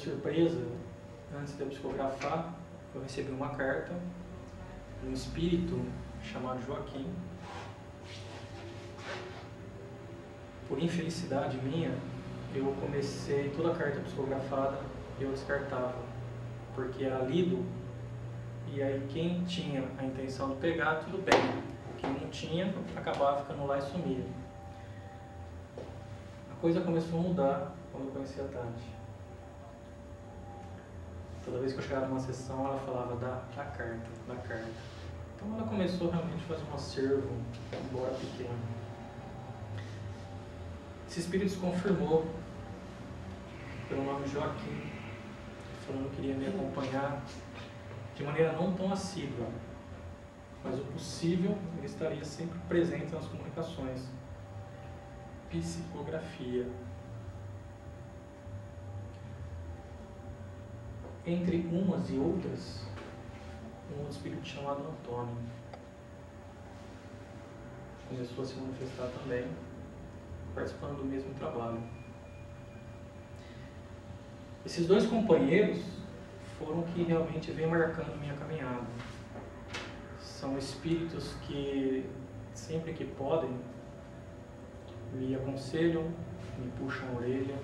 surpresa, antes de eu psicografar, eu recebi uma carta de um espírito chamado Joaquim. Por infelicidade minha, eu comecei toda a carta psicografada e eu descartava, porque era lido, e aí quem tinha a intenção de pegar, tudo bem. Quem não tinha, acabava ficando lá e sumia. A coisa começou a mudar quando eu conheci a Tati. Toda vez que eu chegava numa sessão, ela falava da carta. Então ela começou realmente a fazer um acervo, embora pequeno. Esse espírito se confirmou pelo nome Joaquim, falando que queria me acompanhar de maneira não tão assídua, mas o possível ele estaria sempre presente nas comunicações. Psicografia. Entre umas e outras, um outro espírito chamado Antônio começou a se manifestar também, participando do mesmo trabalho. Esses dois companheiros foram que realmente vêm marcando minha caminhada. São espíritos que, sempre que podem, me aconselham, me puxam a orelha,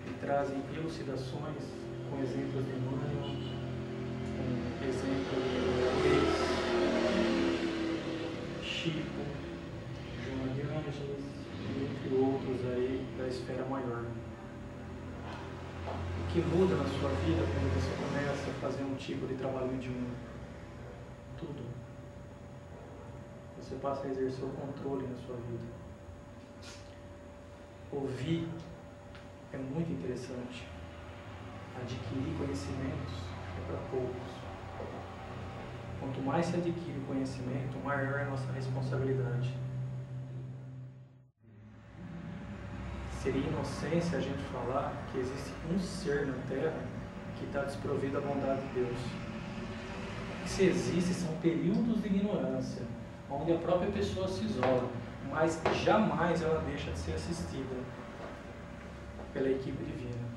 me trazem elucidações com exemplos de Emmanuel, com exemplos de Luiz, Chico, Joana de Ângeles, entre outros aí da esfera maior. O que muda na sua vida quando você começa a fazer um tipo de trabalho mediúnico? Tudo. Você passa a exercer o controle na sua vida. Ouvir é muito interessante. Adquirir conhecimentos é para poucos. Quanto mais se adquire conhecimento, maior é a nossa responsabilidade. Seria inocência a gente falar que existe um ser na Terra que está desprovido da bondade de Deus. Se existe, são períodos de ignorância, onde a própria pessoa se isola, mas jamais ela deixa de ser assistida pela equipe divina.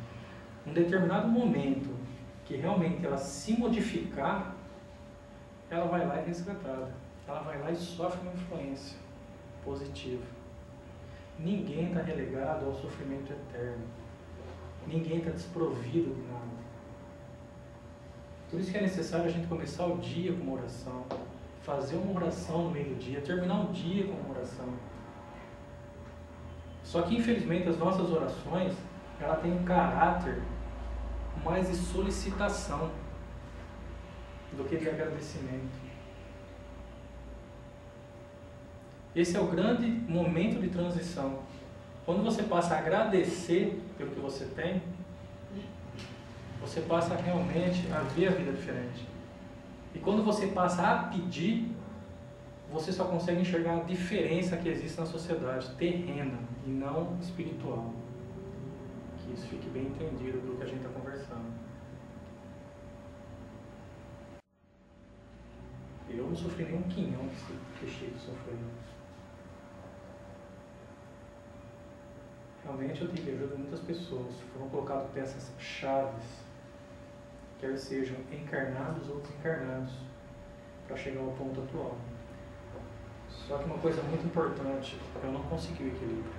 Um determinado momento que realmente ela se modificar, ela vai lá e é resgatada. Ela vai lá e sofre uma influência positiva. Ninguém está relegado ao sofrimento eterno. Ninguém está desprovido de nada. Por isso que é necessário a gente começar o dia com uma oração, fazer uma oração no meio do dia, terminar o dia com uma oração. Só que infelizmente as nossas orações, ela tem um caráter mais de solicitação do que de agradecimento. Esse é o grande momento de transição. Quando você passa a agradecer pelo que você tem, você passa realmente a ver a vida diferente. E quando você passa a pedir, você só consegue enxergar a diferença que existe na sociedade terrena e não espiritual. Que isso fique bem entendido do que a gente está conversando. Eu não sofri nenhum quinhão que Chico sofreu. Realmente eu tive ajuda de muitas pessoas. Foram colocadas peças chaves, quer sejam encarnados ou desencarnados, para chegar ao ponto atual. Só que uma coisa muito importante, eu não consegui o equilíbrio.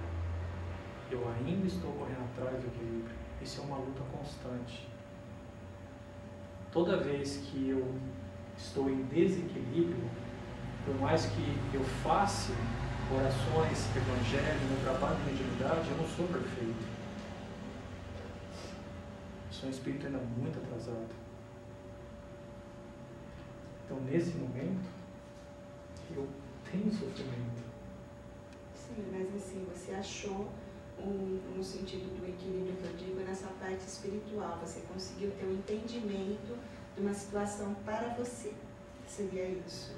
Eu ainda estou correndo atrás do equilíbrio. Isso é uma luta constante. Toda vez que eu estou em desequilíbrio, por mais que eu faça orações, evangelho, meu trabalho de mediunidade, eu não sou perfeito. Sou um espírito ainda muito atrasado. Então, nesse momento, eu tenho sofrimento. Sim, mas assim, você achou no sentido do equilíbrio que eu digo, nessa parte espiritual, você conseguiu ter um entendimento de uma situação para você. Seria isso?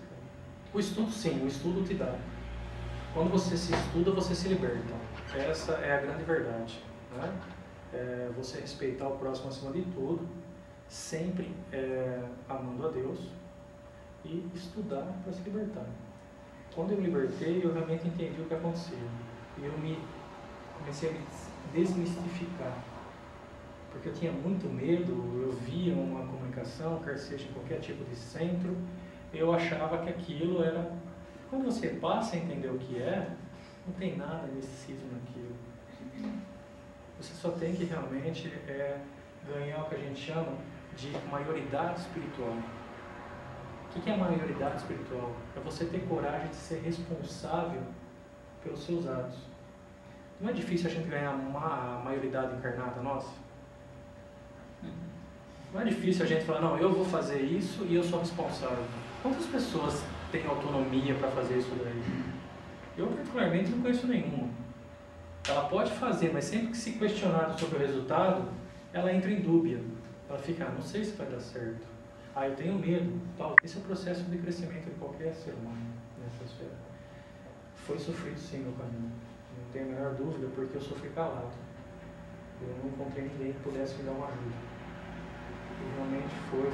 O estudo, sim, o estudo te dá. Quando você se estuda, você se liberta. Essa é a grande verdade, né? Você respeitar o próximo acima de tudo, sempre amando a Deus e estudar para se libertar. Quando eu me libertei, eu realmente entendi o que aconteceu. E eu comecei a me desmistificar. porque eu tinha muito medo, eu via uma comunicação, quer seja em qualquer tipo de centro, eu achava que aquilo era... Quando você passa a entender o que é, não tem nada misticismo naquilo. Você só tem que realmente ganhar o que a gente chama de maioridade espiritual. O que é maioridade espiritual? É você ter coragem de ser responsável pelos seus atos. Não é difícil a gente ganhar uma maioridade encarnada nossa? Não é difícil a gente falar, não, eu vou fazer isso e eu sou responsável. Quantas pessoas têm autonomia para fazer isso daí? Eu, particularmente, não conheço nenhuma. Ela pode fazer, mas sempre que se questionar sobre o resultado, ela entra em dúvida. Ela fica, não sei se vai dar certo. Eu tenho medo. Tal. Esse é o processo de crescimento de qualquer ser humano nessa esfera. Foi sofrido sim meu caminho. Não tenho a menor dúvida, porque eu sofri calado. Eu não encontrei ninguém que pudesse me dar uma ajuda. E realmente foi.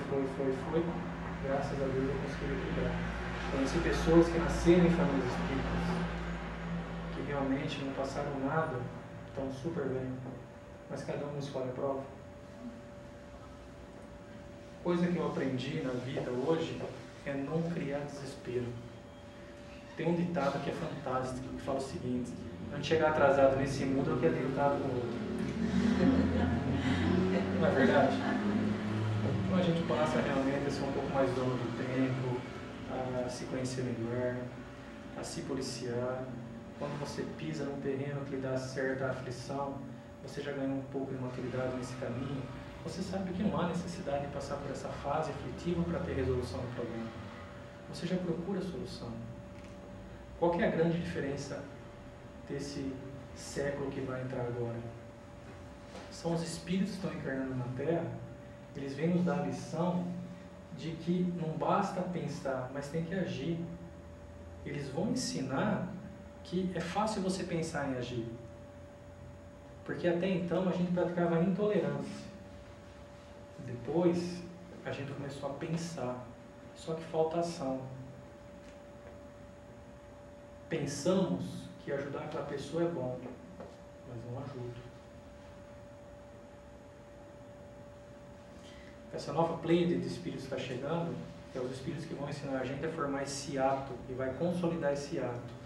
Graças a Deus eu consegui equilibrar. Conheci pessoas que nasceram em famílias espíritas, que realmente não passaram nada, estão super bem, mas cada um escolhe a prova. Coisa que eu aprendi na vida hoje é não criar desespero. Tem um ditado que é fantástico, que fala o seguinte: não chegar atrasado nesse mundo é o que é ditado no outro. Não é verdade? Então a gente passa realmente a ser um pouco mais dono do tempo, a se conhecer melhor, a se policiar. Quando você pisa num terreno que lhe dá certa aflição, você já ganhou um pouco de maturidade nesse caminho, você sabe que não há necessidade de passar por essa fase aflitiva para ter resolução do problema. Você já procura a solução. Qual que é a grande diferença desse século que vai entrar agora? São os espíritos que estão encarnando na Terra, eles vêm nos dar a lição de que não basta pensar, mas tem que agir. Eles vão ensinar que é fácil você pensar em agir. Porque até então a gente praticava a intolerância. Depois a gente começou a pensar, só que falta ação. Pensamos que ajudar aquela pessoa é bom, mas não ajuda. Essa nova pleiade de espíritos está chegando, que é os espíritos que vão ensinar a gente a formar esse ato e vai consolidar esse ato.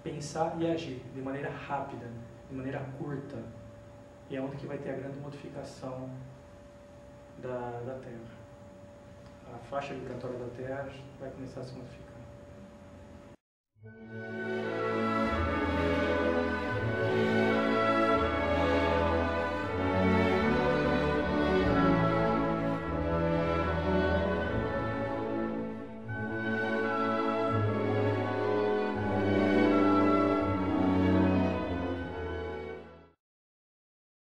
Pensar e agir de maneira rápida, de maneira curta. E é onde que vai ter a grande modificação da Terra. A faixa vibratória da Terra vai começar a se modificar.